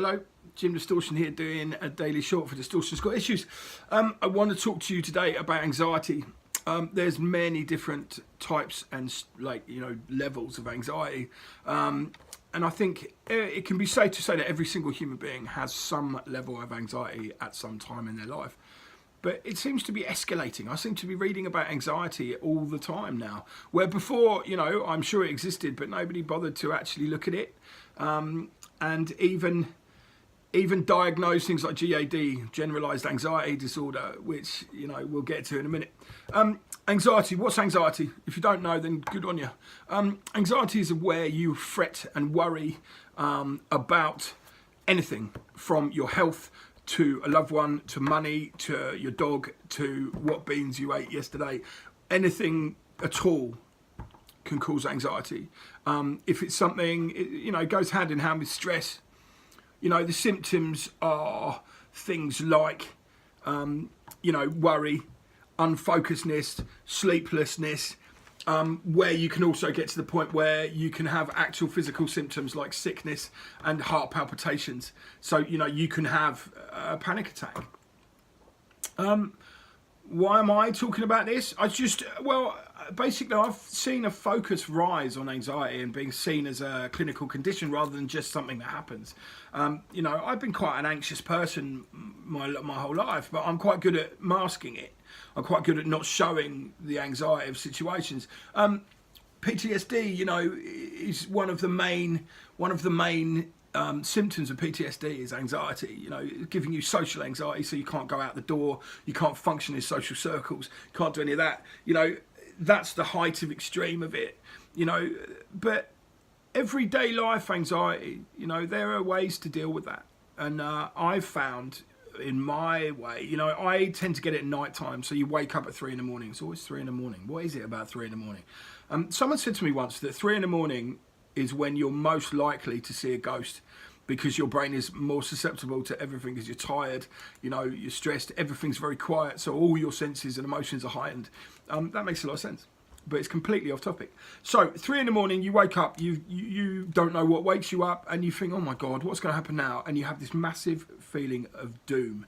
Hello, Jim Distortion here doing a daily short for Distortion's Got Issues. I want to talk to you today about anxiety. There's many different types and levels of anxiety. And I think it can be safe to say that every single human being has some level of anxiety at some time in their life. But it seems to be escalating. I seem to be reading about anxiety all the time now, where before, I'm sure it existed, but nobody bothered to actually look at it. And even diagnose things like GAD, generalized anxiety disorder, which we'll get to in a minute. Anxiety. What's anxiety? If you don't know, then good on you. Anxiety is where you fret and worry about anything from your health to a loved one, to money, to your dog, to what beans you ate yesterday. Anything at all can cause anxiety. If it's something, it goes hand in hand with stress. The symptoms are things like, worry, unfocusedness, sleeplessness, where you can also get to the point where you can have actual physical symptoms like sickness and heart palpitations. So, you can have a panic attack. Why am I talking about this? Basically I've seen a focus rise on anxiety and being seen as a clinical condition rather than just something that happens. I've been quite an anxious person my whole life, but I'm quite good at masking it. I'm quite good at not showing the anxiety of situations. PTSD, is one of the main symptoms of PTSD is anxiety, giving you social anxiety, so you can't go out the door, you can't function in social circles, you can't do any of that. That's the height of extreme of it, but everyday life anxiety, there are ways to deal with that. And I've found in my way, I tend to get it at night time. So you wake up at 3 a.m. It's always 3 a.m. What is it about 3 a.m? Someone said to me once that 3 a.m. is when you're most likely to see a ghost, because your brain is more susceptible to everything because you're tired, you're stressed, everything's very quiet, so all your senses and emotions are heightened. That makes a lot of sense, but it's completely off topic. So 3 a.m, you wake up, you don't know what wakes you up, and you think, oh my God, what's going to happen now? And you have this massive feeling of doom.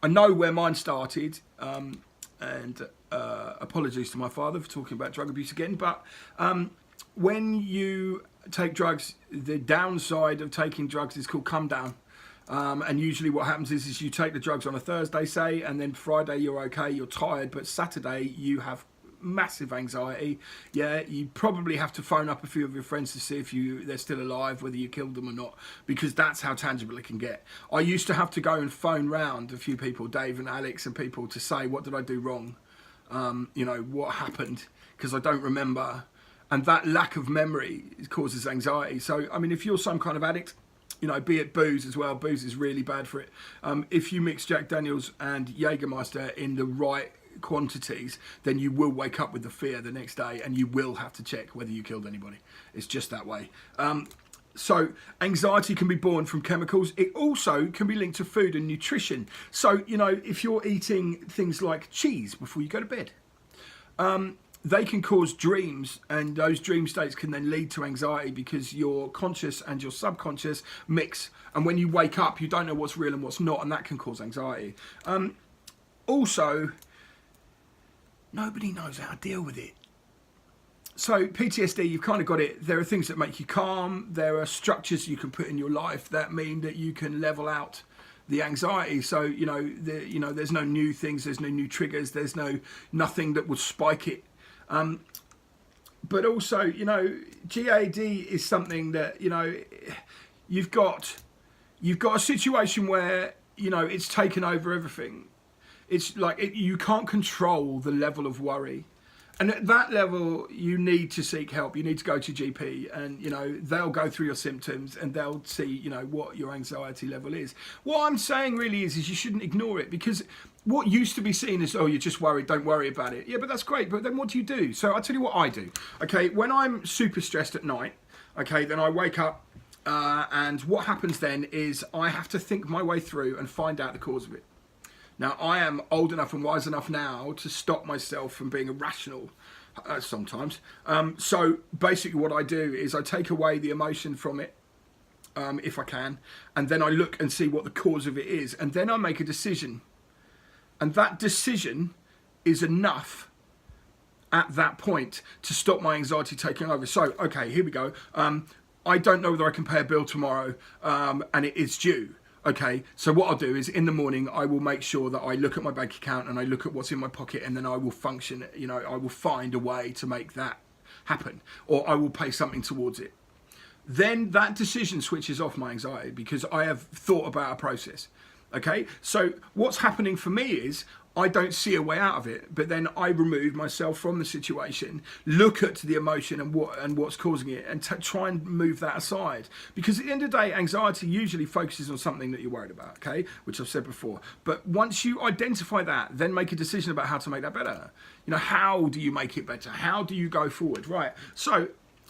I know where mine started, and apologies to my father for talking about drug abuse again, but when you take drugs, the downside of taking drugs is called come down. And usually what happens is you take the drugs on a Thursday, say, and then Friday you're okay, you're tired, but Saturday you have massive anxiety. Yeah, you probably have to phone up a few of your friends to see if they're still alive, whether you killed them or not, because that's how tangible it can get. I used to have to go and phone round a few people, Dave and Alex and people, to say, what did I do wrong? What happened? Because I don't remember. And that lack of memory causes anxiety. So, if you're some kind of addict, be it booze as well, booze is really bad for it. If you mix Jack Daniels and Jägermeister in the right quantities, then you will wake up with the fear the next day, and you will have to check whether you killed anybody. It's just that way. So anxiety can be born from chemicals. It also can be linked to food and nutrition. So, if you're eating things like cheese before you go to bed, they can cause dreams, and those dream states can then lead to anxiety because your conscious and your subconscious mix. And when you wake up, you don't know what's real and what's not, and that can cause anxiety. Also, nobody knows how to deal with it. So PTSD, you've kind of got it. There are things that make you calm. There are structures you can put in your life that mean that you can level out the anxiety. So, there's no new things, there's no new triggers, there's nothing that would spike it. But also, GAD is something that, you've got a situation where, it's taken over everything. It's like you can't control the level of worry. And at that level, you need to seek help. You need to go to GP, and, they'll go through your symptoms and they'll see, what your anxiety level is. What I'm saying really is you shouldn't ignore it, because what used to be seen as, oh, you're just worried, don't worry about it. Yeah, but that's great. But then what do you do? So I'll tell you what I do. Okay, when I'm super stressed at night, okay, then I wake up, and what happens then is I have to think my way through and find out the cause of it. Now, I am old enough and wise enough now to stop myself from being irrational sometimes. So basically what I do is I take away the emotion from it. if I can, and then I look and see what the cause of it is, and then I make a decision, and that decision is enough at that point to stop my anxiety taking over. So, okay, here we go. I don't know whether I can pay a bill tomorrow, and it is due. Okay, so what I'll do is in the morning I will make sure that I look at my bank account and I look at what's in my pocket, and then I will function, I will find a way to make that happen, or I will pay something towards it. Then that decision switches off my anxiety because I have thought about a process. Okay, so what's happening for me is I don't see a way out of it, but then I remove myself from the situation, look at the emotion and what's causing it, and try and move that aside. Because at the end of the day, anxiety usually focuses on something that you're worried about, okay, which I've said before. But once you identify that, then make a decision about how to make that better. How do you make it better? How do you go forward? Right, so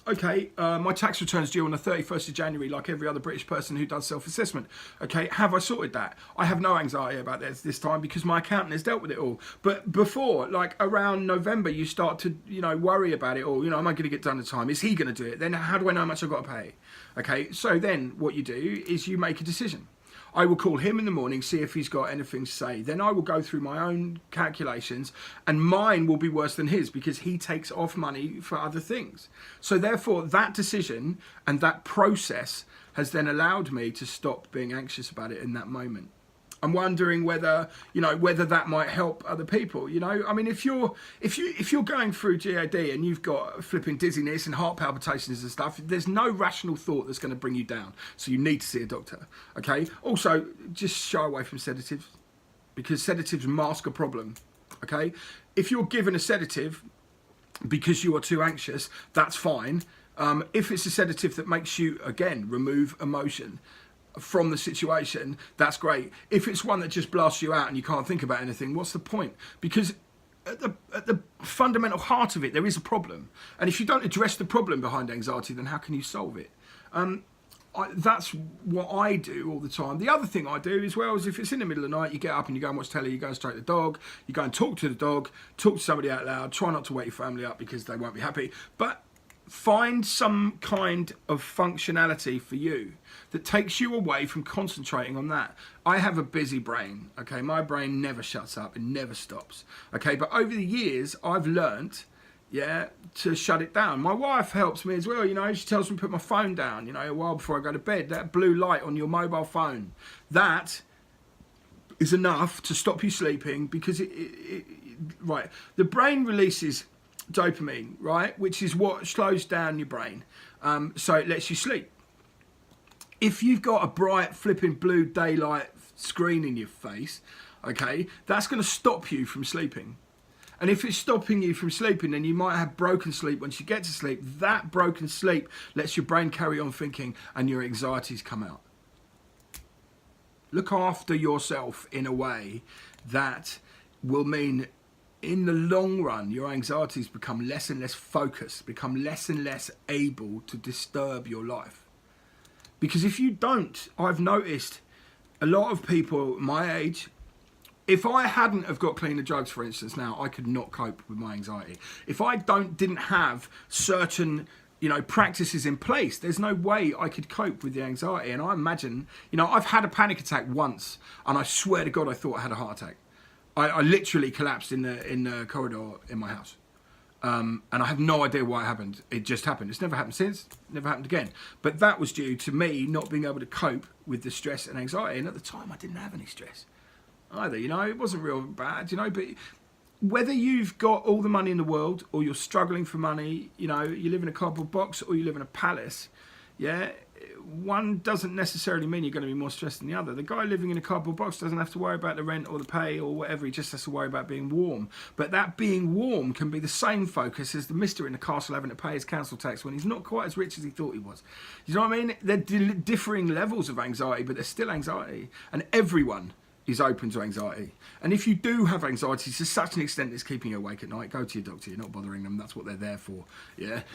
okay, my tax return's due on the 31st of January, like every other British person who does self-assessment. Okay, have I sorted that? I have no anxiety about this time because my accountant has dealt with it all. But before, like around November, you start to, worry about it all. Am I going to get done in time? Is he going to do it? Then how do I know how much I've got to pay? Okay, so then what you do is you make a decision. I will call him in the morning, see if he's got anything to say. Then I will go through my own calculations, and mine will be worse than his because he takes off money for other things. So therefore, that decision and that process has then allowed me to stop being anxious about it in that moment. I'm wondering whether that might help other people. I mean, if you're going through GAD and you've got flipping dizziness and heart palpitations and stuff, there's no rational thought that's going to bring you down. So you need to see a doctor. Okay. Also, just shy away from sedatives because sedatives mask a problem. Okay. If you're given a sedative because you are too anxious, that's fine. If it's a sedative that makes you again remove emotion from the situation, that's great. If it's one that just blasts you out and you can't think about anything, what's the point? Because at the fundamental heart of it, there is a problem. And if you don't address the problem behind anxiety, then how can you solve it? That's what I do all the time. The other thing I do as well is if it's in the middle of the night, you get up and you go and watch telly, you go and stroke the dog, you go and talk to the dog, talk to somebody out loud, try not to wake your family up because they won't be happy. But find some kind of functionality for you that takes you away from concentrating on that. I have a busy brain, okay? My brain never shuts up, it never stops, okay? But over the years, I've learnt, to shut it down. My wife helps me as well, she tells me to put my phone down, a while before I go to bed. That blue light on your mobile phone, that is enough to stop you sleeping because right, the brain releases dopamine, right, which is what slows down your brain, so it lets you sleep. If you've got a bright flipping blue daylight screen in your face, okay, that's going to stop you from sleeping. And if it's stopping you from sleeping, then you might have broken sleep once you get to sleep. That broken sleep lets your brain carry on thinking and your anxieties come out. Look after yourself in a way that will mean in the long run, your anxieties become less and less focused, become less and less able to disturb your life. Because if you don't, I've noticed a lot of people my age, if I hadn't have got cleaner drugs, for instance, now, I could not cope with my anxiety. If I didn't have certain, practices in place, there's no way I could cope with the anxiety. And I imagine, I've had a panic attack once, and I swear to God, I thought I had a heart attack. I literally collapsed in the corridor in my house. And I have no idea why it happened. It just happened. It's never happened since. Never happened again. But that was due to me not being able to cope with the stress and anxiety. And at the time, I didn't have any stress either. It wasn't real bad, but whether you've got all the money in the world or you're struggling for money, you live in a cardboard box or you live in a palace, one doesn't necessarily mean you're going to be more stressed than the other. The guy living in a cardboard box doesn't have to worry about the rent or the pay or whatever. He just has to worry about being warm. But that being warm can be the same focus as the mister in the castle having to pay his council tax when he's not quite as rich as he thought he was. You know what I mean? They're differing levels of anxiety, but there's still anxiety. And everyone is open to anxiety. And if you do have anxiety to such an extent it's keeping you awake at night, go to your doctor. You're not bothering them. That's what they're there for.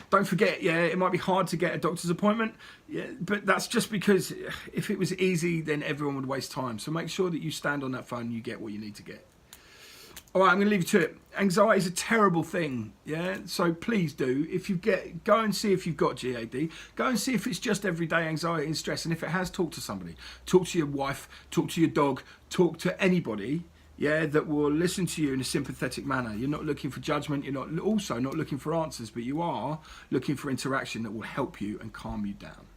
Don't forget, it might be hard to get a doctor's appointment, but that's just because if it was easy, then everyone would waste time. So make sure that you stand on that phone and you get what you need to get. All right, I'm going to leave you to it. Anxiety is a terrible thing, yeah? So please do. If you go and see if you've got GAD. Go and see if it's just everyday anxiety and stress. And if it has, talk to somebody. Talk to your wife, talk to your dog, talk to anybody, yeah, that will listen to you in a sympathetic manner. You're not looking for judgment. You're not looking for answers, but you are looking for interaction that will help you and calm you down.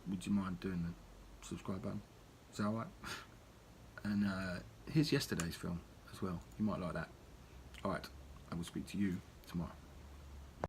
Would you mind doing the subscribe button? Is that all right? And here's yesterday's film as well. You might like that. All right, I will speak to you tomorrow.